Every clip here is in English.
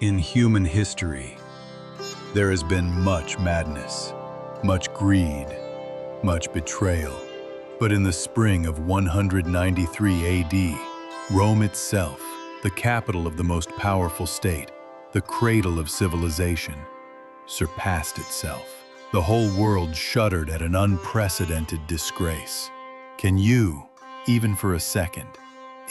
In human history, there has been much madness, much greed, much betrayal. But in the spring of 193 AD, Rome itself, the capital of the most powerful state, the cradle of civilization, surpassed itself. The whole world shuddered at an unprecedented disgrace. Can you, even for a second,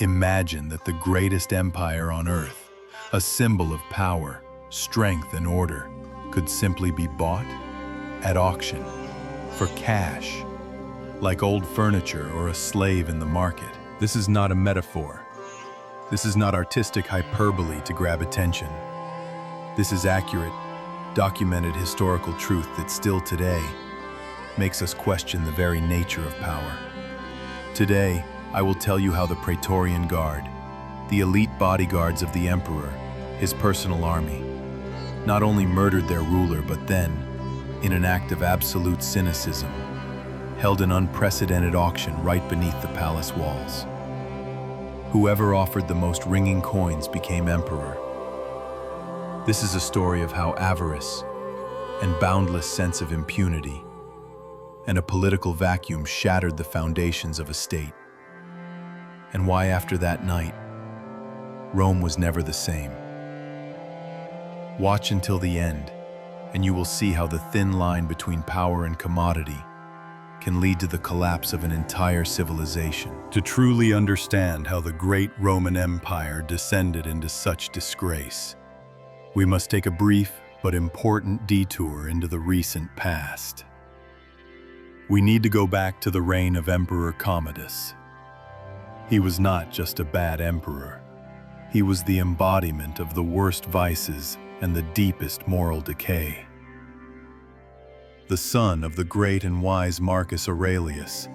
imagine that the greatest empire on earth, a symbol of power, strength, and order, could simply be bought at auction, for cash, like old furniture or a slave in the market? This is not a metaphor. This is not artistic hyperbole to grab attention. This is accurate, documented historical truth that still today makes us question the very nature of power. Today, I will tell you how the Praetorian Guard, the elite bodyguards of the emperor, his personal army, not only murdered their ruler, but then, in an act of absolute cynicism, held an unprecedented auction right beneath the palace walls. Whoever offered the most ringing coins became emperor. This is a story of how avarice and boundless sense of impunity and a political vacuum shattered the foundations of a state, and why after that night, Rome was never the same. Watch until the end, and you will see how the thin line between power and commodity can lead to the collapse of an entire civilization. To truly understand how the great Roman Empire descended into such disgrace, we must take a brief but important detour into the recent past. We need to go back to the reign of Emperor Commodus. He was not just a bad emperor. He was the embodiment of the worst vices and the deepest moral decay. The son of the great and wise Marcus Aurelius,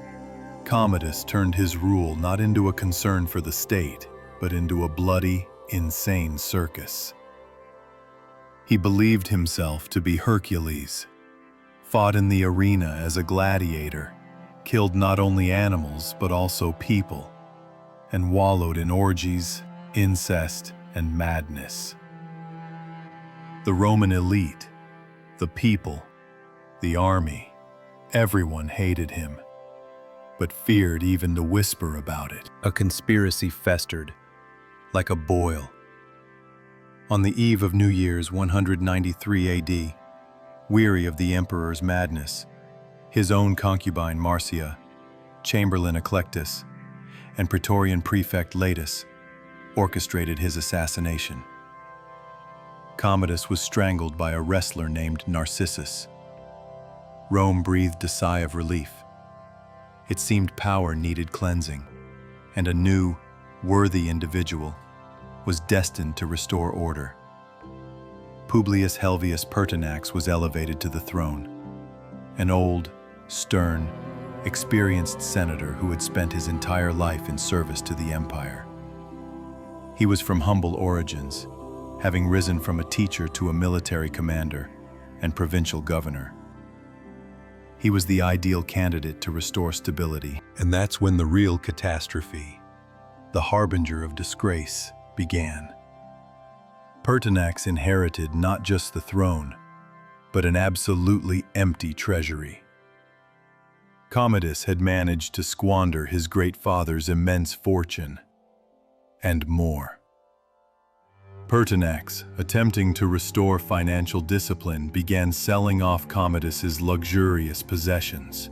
Commodus turned his rule not into a concern for the state, but into a bloody, insane circus. He believed himself to be Hercules, fought in the arena as a gladiator, killed not only animals but also people, and wallowed in orgies, incest, and madness. The Roman elite, the people, the army, everyone hated him, but feared even to whisper about it. A conspiracy festered, like a boil. On the eve of New Year's 193 AD, weary of the emperor's madness, his own concubine Marcia, Chamberlain Eclectus, and Praetorian prefect Latus orchestrated his assassination. Commodus was strangled by a wrestler named Narcissus. Rome breathed a sigh of relief. It seemed power needed cleansing, and a new, worthy individual was destined to restore order. Publius Helvius Pertinax was elevated to the throne, an old, stern, experienced senator who had spent his entire life in service to the empire. He was from humble origins, having risen from a teacher to a military commander and provincial governor. He was the ideal candidate to restore stability. And that's when the real catastrophe, the harbinger of disgrace, began. Pertinax inherited not just the throne, but an absolutely empty treasury. Commodus had managed to squander his great father's immense fortune, and more. Pertinax, attempting to restore financial discipline, began selling off Commodus's luxurious possessions,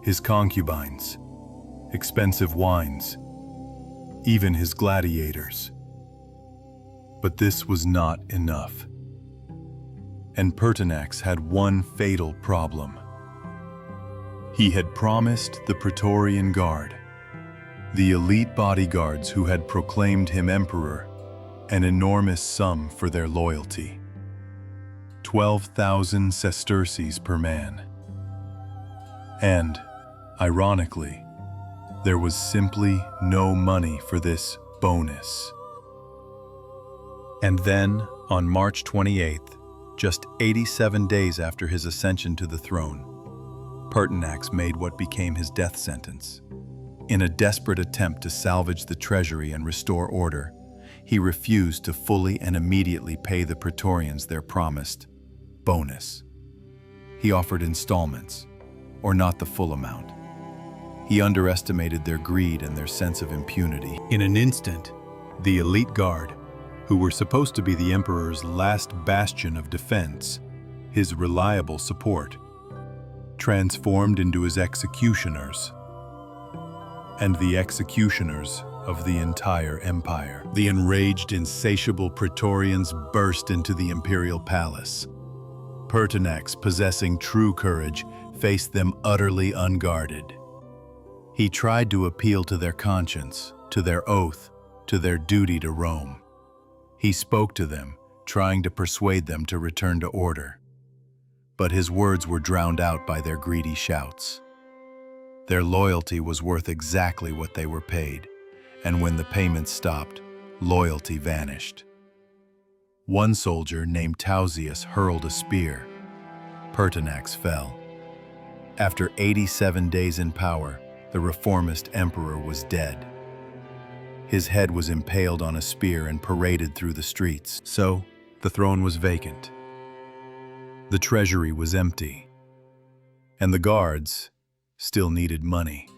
his concubines, expensive wines, even his gladiators. But this was not enough. And Pertinax had one fatal problem. He had promised the Praetorian Guard, the elite bodyguards who had proclaimed him emperor, an enormous sum for their loyalty. 12,000 sesterces per man. And, ironically, there was simply no money for this bonus. And then, on March 28th, just 87 days after his ascension to the throne, Pertinax made what became his death sentence. In a desperate attempt to salvage the treasury and restore order, He refused to fully and immediately pay the Praetorians their promised bonus. He offered installments, or not the full amount. He underestimated their greed and their sense of impunity. In an instant, the elite guard, who were supposed to be the emperor's last bastion of defense, his reliable support, transformed into his executioners, and the executioners of the entire empire. The enraged, insatiable Praetorians burst into the imperial palace. Pertinax, possessing true courage, faced them utterly unguarded. He tried to appeal to their conscience, to their oath, to their duty to Rome. He spoke to them, trying to persuade them to return to order. But his words were drowned out by their greedy shouts. Their loyalty was worth exactly what they were paid, and when the payments stopped, loyalty vanished. One soldier named Tausius hurled a spear. Pertinax fell. After 87 days in power, the reformist emperor was dead. His head was impaled on a spear and paraded through the streets. So, the throne was vacant. The treasury was empty. And the guards still needed money.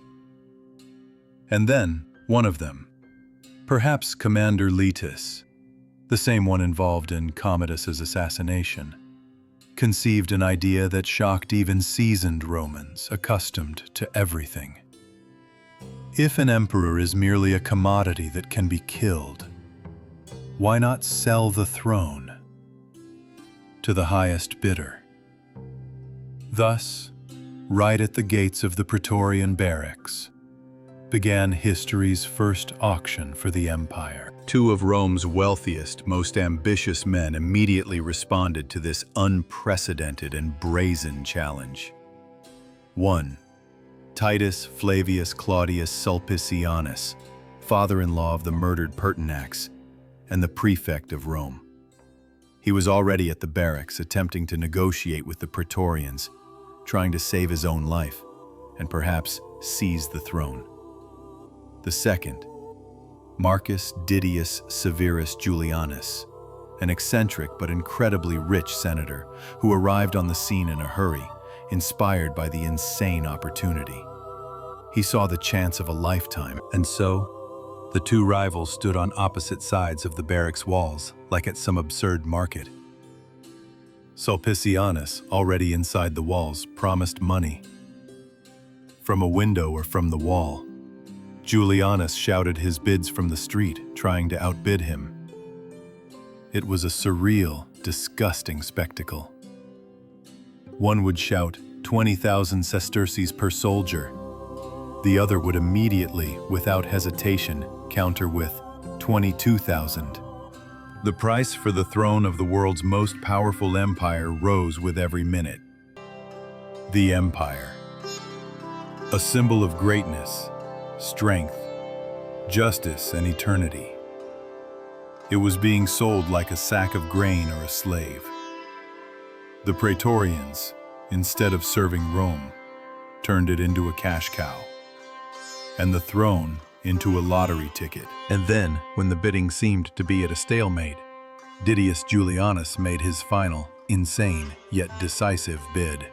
And then, one of them, perhaps Commander Letus, the same one involved in Commodus's assassination, conceived an idea that shocked even seasoned Romans accustomed to everything. If an emperor is merely a commodity that can be killed, why not sell the throne to the highest bidder? Thus, right at the gates of the Praetorian barracks, began history's first auction for the empire. Two of Rome's wealthiest, most ambitious men immediately responded to this unprecedented and brazen challenge. 1. Titus Flavius Claudius Sulpicianus, father-in-law of the murdered Pertinax and the prefect of Rome. He was already at the barracks attempting to negotiate with the Praetorians, trying to save his own life and perhaps seize the throne. The second, Marcus Didius Severus Julianus, an eccentric but incredibly rich senator who arrived on the scene in a hurry, inspired by the insane opportunity. He saw the chance of a lifetime, and so the two rivals stood on opposite sides of the barracks walls, like at some absurd market. Sulpicianus, already inside the walls, promised money. From a window or from the wall, Julianus shouted his bids from the street, trying to outbid him. It was a surreal, disgusting spectacle. One would shout 20,000 sesterces per soldier. The other would immediately, without hesitation, counter with 22,000. The price for the throne of the world's most powerful empire rose with every minute. The empire. A symbol of greatness, strength, justice, and eternity. It was being sold like a sack of grain or a slave. The Praetorians, instead of serving Rome, turned it into a cash cow, and the throne into a lottery ticket. And then, when the bidding seemed to be at a stalemate, Didius Julianus made his final, insane, yet decisive bid.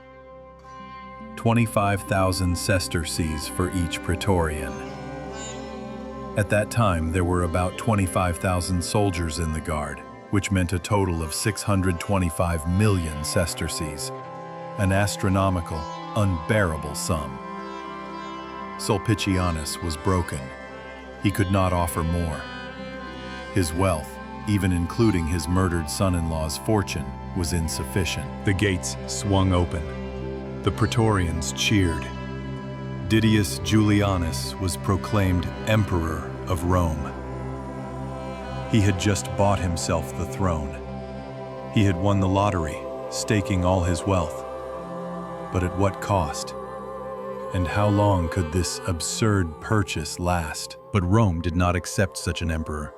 25,000 sesterces for each Praetorian. At that time, there were about 25,000 soldiers in the guard, which meant a total of 625 million sesterces, an astronomical, unbearable sum. Sulpicianus was broken. He could not offer more. His wealth, even including his murdered son-in-law's fortune, was insufficient. The gates swung open. The Praetorians cheered. Didius Julianus was proclaimed Emperor of Rome. He had just bought himself the throne. He had won the lottery, staking all his wealth. But at what cost? And how long could this absurd purchase last? But Rome did not accept such an emperor.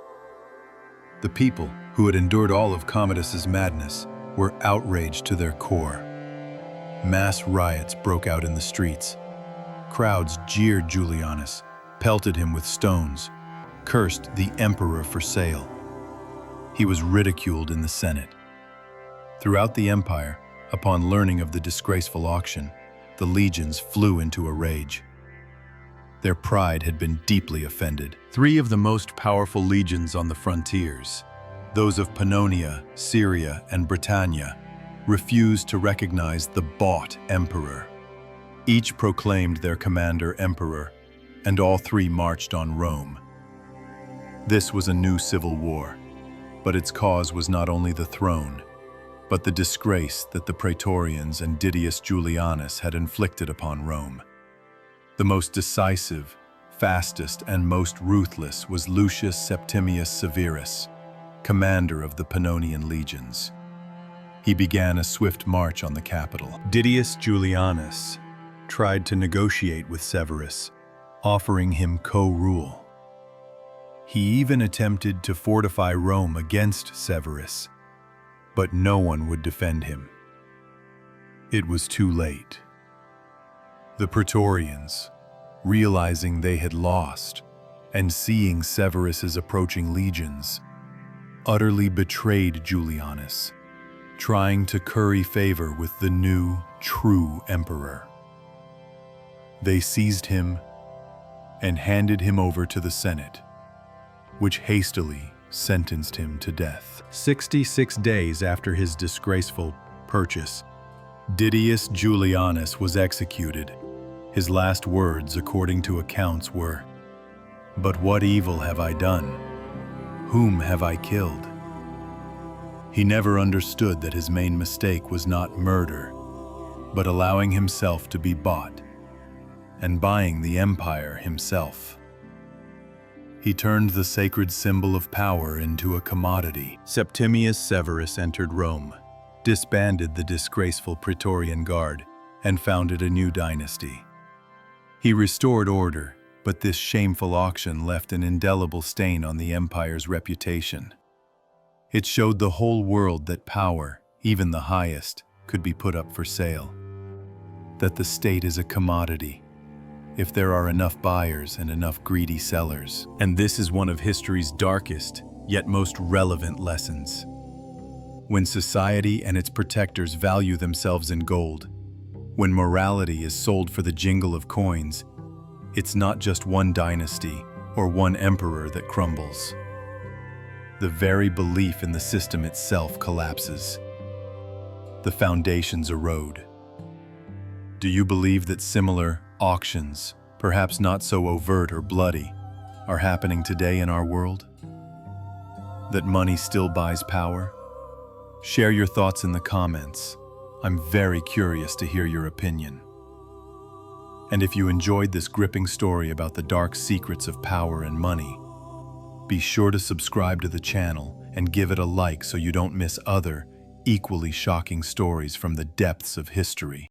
The people, who had endured all of Commodus's madness, were outraged to their core. Mass riots broke out in the streets. Crowds jeered Julianus, pelted him with stones, cursed the emperor for sale, He was ridiculed in the Senate. Throughout the empire, upon learning of the disgraceful auction, the legions flew into a rage. Their pride had been deeply offended. 3 of the most powerful legions on the frontiers, those of Pannonia, Syria, and Britannia, refused to recognize the bought emperor. Each proclaimed their commander emperor, and all 3 marched on Rome. This was a new civil war, but its cause was not only the throne, but the disgrace that the Praetorians and Didius Julianus had inflicted upon Rome. The most decisive, fastest, and most ruthless was Lucius Septimius Severus, commander of the Pannonian legions. He began a swift march on the capital. Didius Julianus tried to negotiate with Severus, offering him co-rule. He even attempted to fortify Rome against Severus, but no one would defend him. It was too late. The Praetorians, realizing they had lost and seeing Severus's approaching legions, utterly betrayed Julianus, trying to curry favor with the new, true emperor. They seized him and handed him over to the Senate, which hastily sentenced him to death. 66 days after his disgraceful purchase, Didius Julianus was executed. His last words, according to accounts, were, "But what evil have I done? Whom have I killed?" He never understood that his main mistake was not murder, but allowing himself to be bought, and buying the empire himself. He turned the sacred symbol of power into a commodity. Septimius Severus entered Rome, disbanded the disgraceful Praetorian Guard, and founded a new dynasty. He restored order, but this shameful auction left an indelible stain on the empire's reputation. It showed the whole world that power, even the highest, could be put up for sale. That the state is a commodity, if there are enough buyers and enough greedy sellers. And this is one of history's darkest, yet most relevant lessons. When society and its protectors value themselves in gold, when morality is sold for the jingle of coins, it's not just one dynasty or one emperor that crumbles. The very belief in the system itself collapses. The foundations erode. Do you believe that similar auctions, perhaps not so overt or bloody, are happening today in our world? That money still buys power? Share your thoughts in the comments. I'm very curious to hear your opinion. And if you enjoyed this gripping story about the dark secrets of power and money, be sure to subscribe to the channel and give it a like so you don't miss other, equally shocking stories from the depths of history.